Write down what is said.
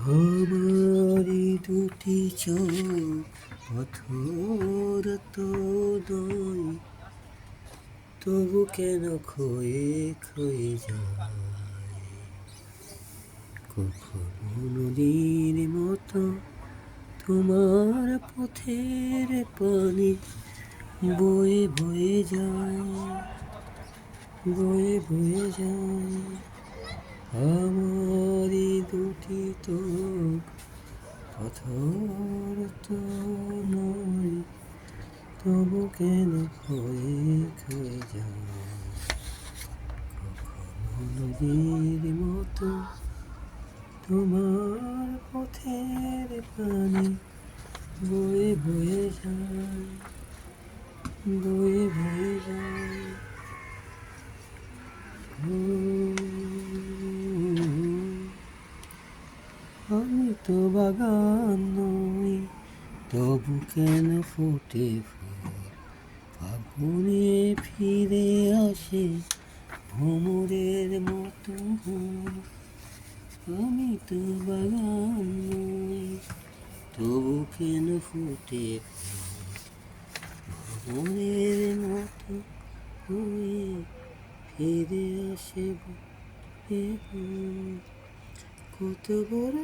আমারি দুটি চোখ পাথর তো নয়, তবু কেন ক্ষয়ে ক্ষয়ে যায়। কখনো নদীর মতো তোমার পথের পানি বয়ে বয়ে যায়, বয়ে বয়ে যায়। আমারি দুটি চোখ পাথর তো নয়, তবু কেন ক্ষয়ে ক্ষয়ে যায়। কখনো নদীর মতো তোমার পথের পানি বয়ে বয়ে যায়, বয়ে বয়ে যায়। আমি তো বাগান নই, তবু কেন ফোটে ফুল। ফাগুনে ফিরে আসে ভ্রমরের মতো ফুল। আমি তো বাগান নই, তবু কেন ফোটে ফুল। ভ্রমরের মতো হয়ে ফিরে আসে ফুল। কত বড়